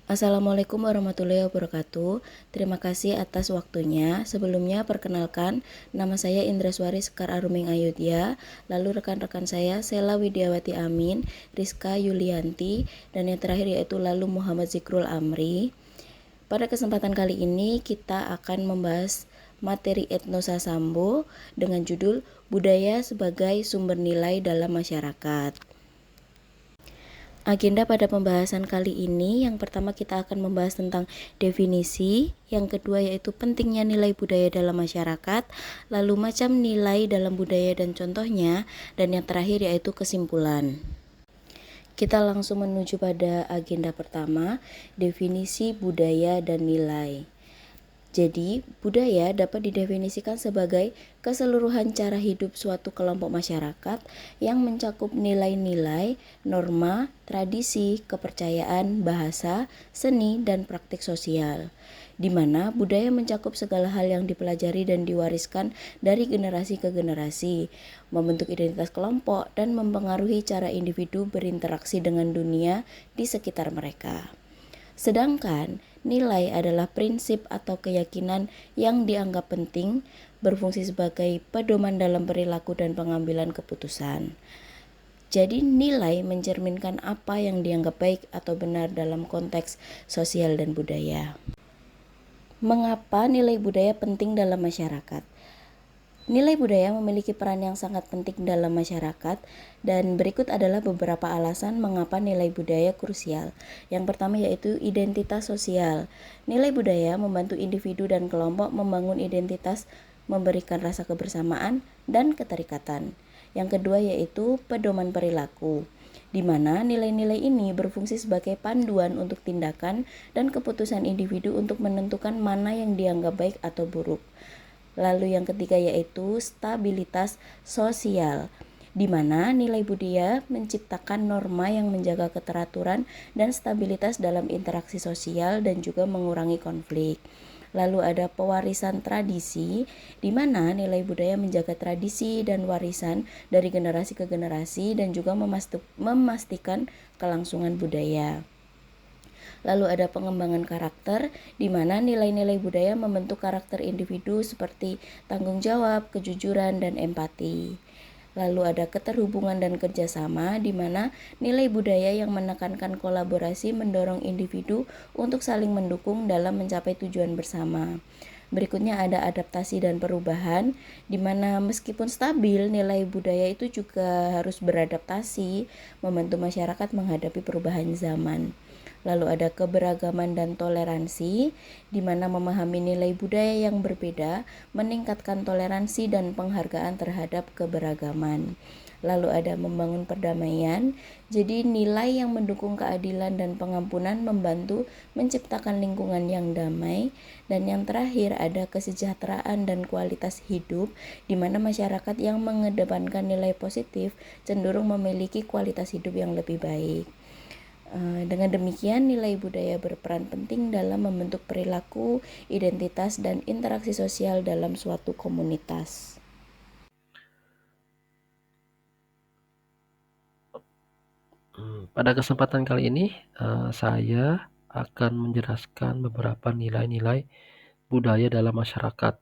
Assalamualaikum warahmatullahi wabarakatuh. Terima kasih atas waktunya. Sebelumnya perkenalkan, nama saya Indraswari Sekar Aruming Ayudya. Lalu rekan-rekan saya Sela Widiawati Amin, Rizka Yulianti, dan yang terakhir yaitu lalu Muhammad Zikrul Amri. Pada kesempatan kali ini kita akan membahas materi Etnosa Sambo dengan judul Budaya sebagai Sumber Nilai dalam Masyarakat. Agenda pada pembahasan kali ini, yang pertama kita akan membahas tentang definisi, yang kedua yaitu pentingnya nilai budaya dalam masyarakat, lalu macam nilai dalam budaya dan contohnya, dan yang terakhir yaitu kesimpulan. Kita langsung menuju pada agenda pertama, definisi budaya dan nilai. Jadi, budaya dapat didefinisikan sebagai keseluruhan cara hidup suatu kelompok masyarakat yang mencakup nilai-nilai, norma, tradisi, kepercayaan, bahasa, seni, dan praktik sosial, di mana budaya mencakup segala hal yang dipelajari dan diwariskan dari generasi ke generasi, membentuk identitas kelompok, dan mempengaruhi cara individu berinteraksi dengan dunia di sekitar mereka. Sedangkan nilai adalah prinsip atau keyakinan yang dianggap penting, berfungsi sebagai pedoman dalam perilaku dan pengambilan keputusan. Jadi nilai mencerminkan apa yang dianggap baik atau benar dalam konteks sosial dan budaya. Mengapa nilai budaya penting dalam masyarakat? Nilai budaya memiliki peran yang sangat penting dalam masyarakat, dan berikut adalah beberapa alasan mengapa nilai budaya krusial. Yang pertama yaitu identitas sosial. Nilai budaya membantu individu dan kelompok membangun identitas, memberikan rasa kebersamaan dan keterikatan. Yang kedua yaitu pedoman perilaku, di mana nilai-nilai ini berfungsi sebagai panduan untuk tindakan dan keputusan individu untuk menentukan mana yang dianggap baik atau buruk. Lalu yang ketiga yaitu stabilitas sosial, di mana nilai budaya menciptakan norma yang menjaga keteraturan dan stabilitas dalam interaksi sosial dan juga mengurangi konflik. Lalu ada pewarisan tradisi, di mana nilai budaya menjaga tradisi dan warisan dari generasi ke generasi dan juga memastikan kelangsungan budaya. Lalu ada pengembangan karakter, di mana nilai-nilai budaya membentuk karakter individu seperti tanggung jawab, kejujuran, dan empati. Lalu ada keterhubungan dan kerjasama, di mana nilai budaya yang menekankan kolaborasi mendorong individu untuk saling mendukung dalam mencapai tujuan bersama. Berikutnya ada adaptasi dan perubahan, di mana meskipun stabil, nilai budaya itu juga harus beradaptasi, membantu masyarakat menghadapi perubahan zaman. Lalu ada keberagaman dan toleransi, di mana memahami nilai budaya yang berbeda, meningkatkan toleransi dan penghargaan terhadap keberagaman. Lalu ada membangun perdamaian, jadi nilai yang mendukung keadilan dan pengampunan membantu menciptakan lingkungan yang damai. Dan yang terakhir ada kesejahteraan dan kualitas hidup, di mana masyarakat yang mengedepankan nilai positif cenderung memiliki kualitas hidup yang lebih baik. Dengan demikian, nilai budaya berperan penting dalam membentuk perilaku, identitas, dan interaksi sosial dalam suatu komunitas. Pada kesempatan kali ini, saya akan menjelaskan beberapa nilai-nilai budaya dalam masyarakat.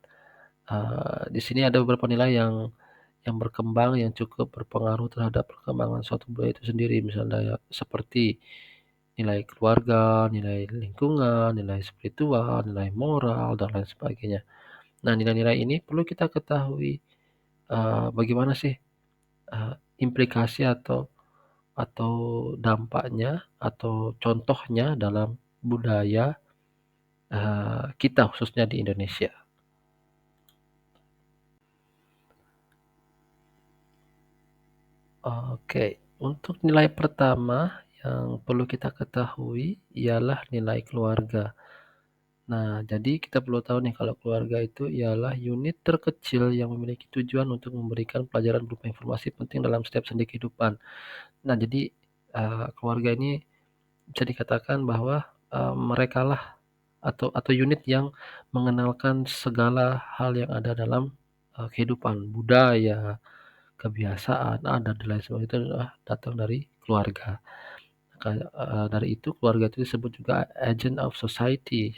Di sini ada beberapa nilai yang berkembang, yang cukup berpengaruh terhadap perkembangan suatu budaya itu sendiri. Misalnya seperti nilai keluarga, nilai lingkungan, nilai spiritual, nilai moral, dan lain sebagainya. Nah, nilai-nilai ini perlu kita ketahui, bagaimana sih, implikasi atau dampaknya atau contohnya dalam budaya kita khususnya di Indonesia. Oke, untuk nilai pertama yang perlu kita ketahui ialah nilai keluarga. Nah, jadi kita perlu tahu nih kalau keluarga itu ialah unit terkecil yang memiliki tujuan untuk memberikan pelajaran berupa informasi penting dalam setiap sendi kehidupan. Nah, jadi keluarga ini bisa dikatakan bahwa merekalah atau unit yang mengenalkan segala hal yang ada dalam kehidupan, budaya, kebiasaan, adat, dan lain sebagainya itu adalah datang dari keluarga. Maka, dari itu keluarga itu disebut juga agent of society.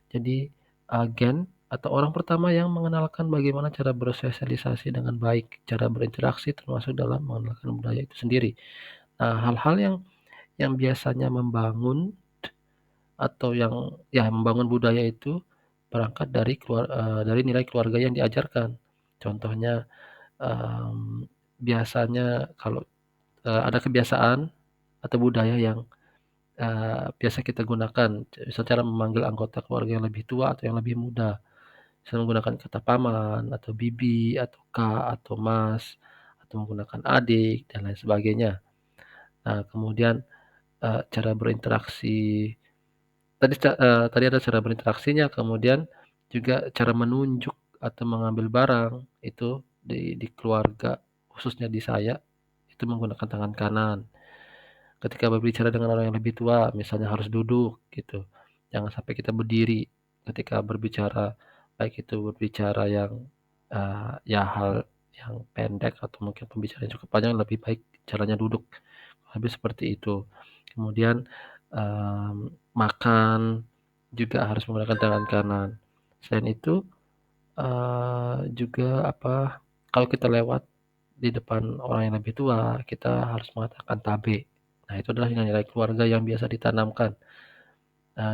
Jadi agen atau orang pertama yang mengenalkan bagaimana cara bersosialisasi dengan baik, cara berinteraksi termasuk dalam mengenalkan budaya itu sendiri. Nah, hal-hal yang biasanya membangun atau membangun budaya itu berangkat dari nilai keluarga yang diajarkan. Contohnya, mmm, biasanya kalau, ada kebiasaan atau budaya yang, biasa kita gunakan, misal cara memanggil anggota keluarga yang lebih tua atau yang lebih muda, misal menggunakan kata paman atau bibi atau kak atau mas, atau menggunakan adik dan lain sebagainya. Nah, kemudian, cara berinteraksi tadi ada cara berinteraksinya, kemudian juga cara menunjuk atau mengambil barang, itu di keluarga, khususnya di saya, itu menggunakan tangan kanan. Ketika berbicara dengan orang yang lebih tua, misalnya harus duduk gitu, jangan sampai kita berdiri ketika berbicara, baik itu berbicara yang, hal yang pendek atau mungkin pembicaraan yang cukup panjang, lebih baik caranya duduk, lebih seperti itu. Kemudian, makan juga harus menggunakan tangan kanan. Selain itu, juga kalau kita lewat di depan orang yang lebih tua, kita harus mengatakan "tabe". Nah, itu adalah nilai-nilai keluarga yang biasa ditanamkan,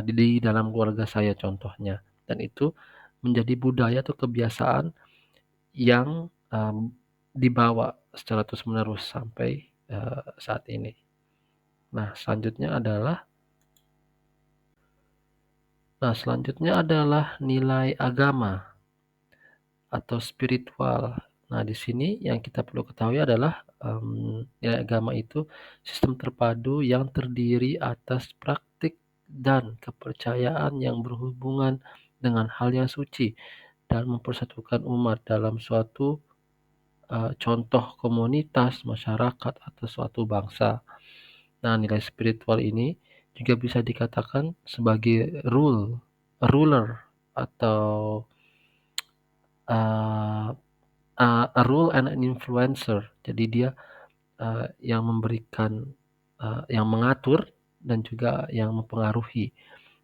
di dalam keluarga saya contohnya, dan itu menjadi budaya atau kebiasaan yang, dibawa secara terus-menerus sampai, saat ini. Nah, selanjutnya adalah nilai agama atau spiritual. Nah, di sini yang kita perlu ketahui adalah, nilai agama itu sistem terpadu yang terdiri atas praktik dan kepercayaan yang berhubungan dengan hal yang suci dan mempersatukan umat dalam suatu, contoh komunitas, masyarakat, atau suatu bangsa. Nah, nilai spiritual ini juga bisa dikatakan sebagai ruler atau, eee a rule and an influencer. Jadi dia, yang memberikan, yang mengatur dan juga yang mempengaruhi.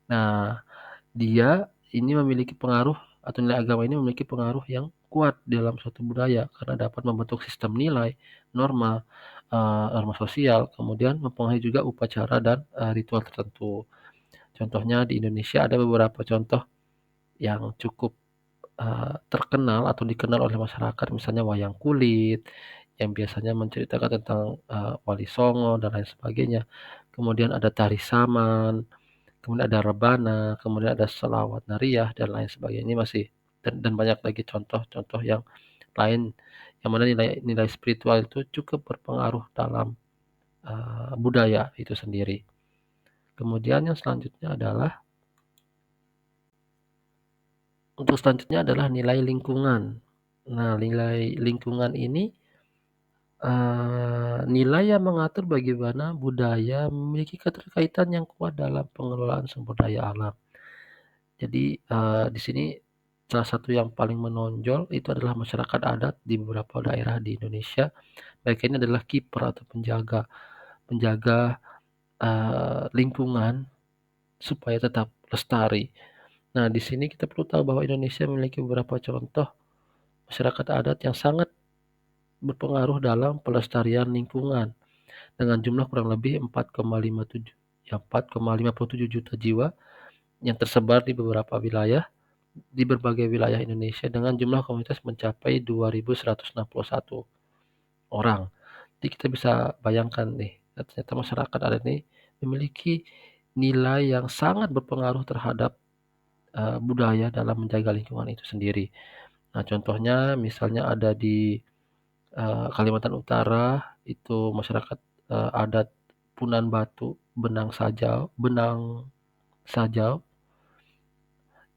Nah, dia ini memiliki pengaruh atau nilai agama ini memiliki pengaruh yang kuat dalam suatu budaya karena dapat membentuk sistem nilai, norma, norma sosial, kemudian mempengaruhi juga upacara dan, ritual tertentu. Contohnya di Indonesia ada beberapa contoh yang cukup terkenal atau dikenal oleh masyarakat, misalnya wayang kulit, yang biasanya menceritakan tentang, Wali Songo dan lain sebagainya. Kemudian ada tari saman, kemudian ada rebana, kemudian ada selawat nariah dan lain sebagainya. Ini masih dan banyak lagi contoh-contoh yang lain, yang mana nilai nilai spiritual itu cukup berpengaruh dalam, budaya itu sendiri. Kemudian yang selanjutnya adalah nilai lingkungan. Nah, nilai lingkungan ini, nilai yang mengatur bagaimana budaya memiliki keterkaitan yang kuat dalam pengelolaan sumber daya alam. Jadi, di sini salah satu yang paling menonjol itu adalah masyarakat adat di beberapa daerah di Indonesia. Mereka ini adalah kiper atau penjaga penjaga, lingkungan supaya tetap lestari. Nah, di sini kita perlu tahu bahwa Indonesia memiliki beberapa contoh masyarakat adat yang sangat berpengaruh dalam pelestarian lingkungan dengan jumlah kurang lebih 4,57 juta jiwa yang tersebar di berbagai wilayah Indonesia dengan jumlah komunitas mencapai 2.161 orang. Jadi kita bisa bayangkan nih, ternyata masyarakat adat ini memiliki nilai yang sangat berpengaruh terhadap, budaya dalam menjaga lingkungan itu sendiri. Nah, contohnya misalnya ada di, Kalimantan Utara, itu masyarakat, adat Punan Batu, Benang Sajau,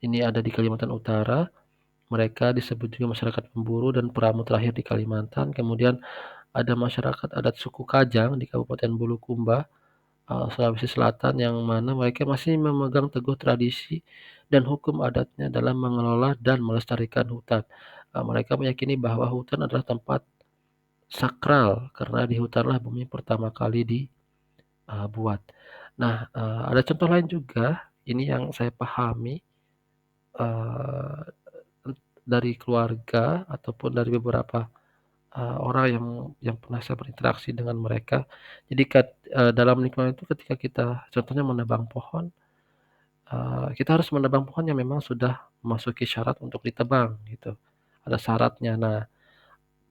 ini ada di Kalimantan Utara. Mereka disebut juga masyarakat pemburu dan pramu terakhir di Kalimantan. Kemudian ada masyarakat adat suku Kajang di Kabupaten Bulukumba, Sulawesi Selatan, yang mana mereka masih memegang teguh tradisi dan hukum adatnya dalam mengelola dan melestarikan hutan. Mereka meyakini bahwa hutan adalah tempat sakral karena di hutanlah bumi pertama kali buat. Nah, ada contoh lain juga, ini yang saya pahami, eee, dari keluarga ataupun dari beberapa, orang yang pernah saya berinteraksi dengan mereka. Jadi dalam lingkungan itu ketika kita contohnya menebang pohon, kita harus menebang pohon yang memang sudah memasuki syarat untuk ditebang gitu, ada syaratnya. Nah,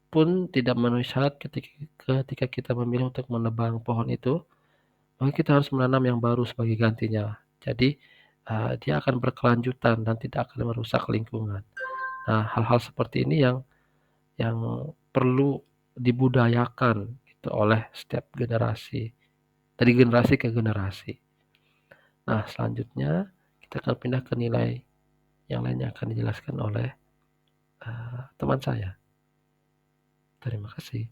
pun tidak memenuhi syarat ketika kita memilih untuk menebang pohon itu, maka kita harus menanam yang baru sebagai gantinya. Jadi, dia akan berkelanjutan dan tidak akan merusak lingkungan. Nah, hal-hal seperti ini yang perlu dibudayakan gitu oleh setiap generasi, dari generasi ke generasi. Nah, selanjutnya kita akan pindah ke nilai yang lain yang akan dijelaskan oleh, teman saya. Terima kasih.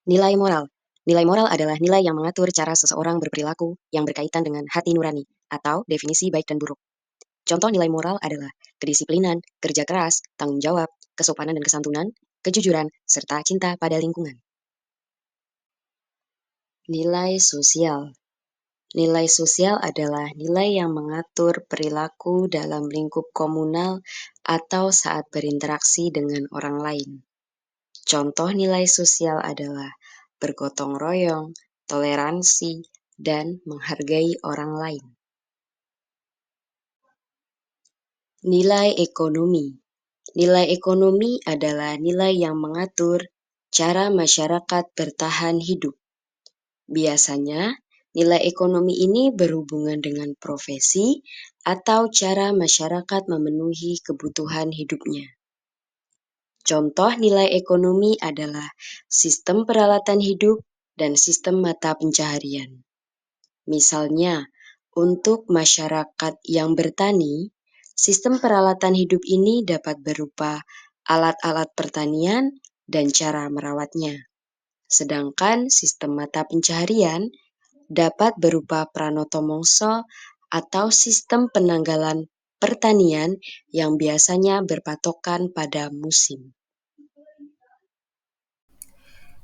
Nilai moral. Nilai moral adalah nilai yang mengatur cara seseorang berperilaku yang berkaitan dengan hati nurani atau definisi baik dan buruk. Contoh nilai moral adalah kedisiplinan, kerja keras, tanggung jawab, kesopanan dan kesantunan, kejujuran, serta cinta pada lingkungan. Nilai sosial. Nilai sosial adalah nilai yang mengatur perilaku dalam lingkup komunal atau saat berinteraksi dengan orang lain. Contoh nilai sosial adalah bergotong royong, toleransi, dan menghargai orang lain. Nilai ekonomi. Nilai ekonomi adalah nilai yang mengatur cara masyarakat bertahan hidup. Biasanya, nilai ekonomi ini berhubungan dengan profesi atau cara masyarakat memenuhi kebutuhan hidupnya. Contoh nilai ekonomi adalah sistem peralatan hidup dan sistem mata pencaharian. Misalnya, untuk masyarakat yang bertani, sistem peralatan hidup ini dapat berupa alat-alat pertanian dan cara merawatnya. Sedangkan sistem mata pencaharian dapat berupa pranoto mongso atau sistem penanggalan pertanian yang biasanya berpatokan pada musim.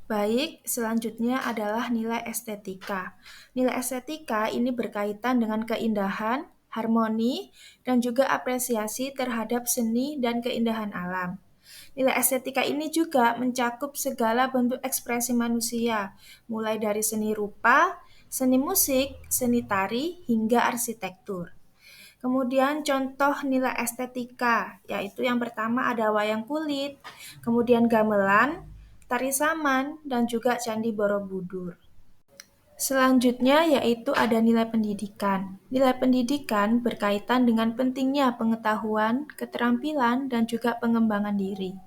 Baik, selanjutnya adalah nilai estetika. Nilai estetika ini berkaitan dengan keindahan, harmoni, dan juga apresiasi terhadap seni dan keindahan alam. Nilai estetika ini juga mencakup segala bentuk ekspresi manusia, mulai dari seni rupa, seni musik, seni tari, hingga arsitektur. Kemudian contoh nilai estetika, yaitu yang pertama ada wayang kulit, kemudian gamelan, tari saman, dan juga candi Borobudur. Selanjutnya yaitu ada nilai pendidikan. Nilai pendidikan berkaitan dengan pentingnya pengetahuan, keterampilan, dan juga pengembangan diri.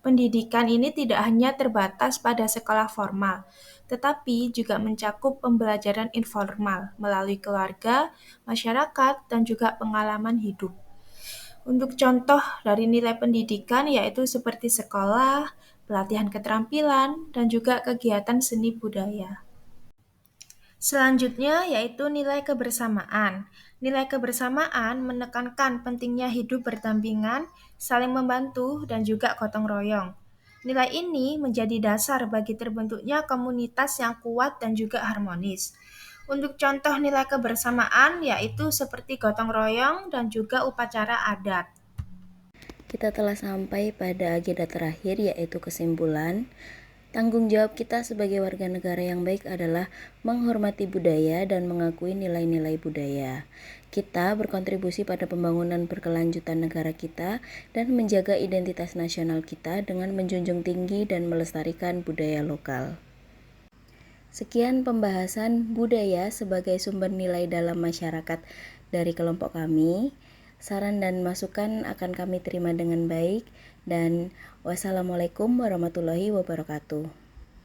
Pendidikan ini tidak hanya terbatas pada sekolah formal, tetapi juga mencakup pembelajaran informal melalui keluarga, masyarakat, dan juga pengalaman hidup. Untuk contoh dari nilai pendidikan yaitu seperti sekolah, pelatihan keterampilan, dan juga kegiatan seni budaya. Selanjutnya yaitu nilai kebersamaan. Nilai kebersamaan menekankan pentingnya hidup berdampingan, saling membantu, dan juga gotong royong. Nilai ini menjadi dasar bagi terbentuknya komunitas yang kuat dan juga harmonis. Untuk contoh nilai kebersamaan yaitu seperti gotong royong dan juga upacara adat. Kita telah sampai pada agenda terakhir, yaitu kesimpulan. Tanggung jawab kita sebagai warga negara yang baik adalah menghormati budaya dan mengakui nilai-nilai budaya. Kita berkontribusi pada pembangunan berkelanjutan negara kita dan menjaga identitas nasional kita dengan menjunjung tinggi dan melestarikan budaya lokal. Sekian pembahasan budaya sebagai sumber nilai dalam masyarakat dari kelompok kami. Saran dan masukan akan kami terima dengan baik, dan wassalamualaikum warahmatullahi wabarakatuh.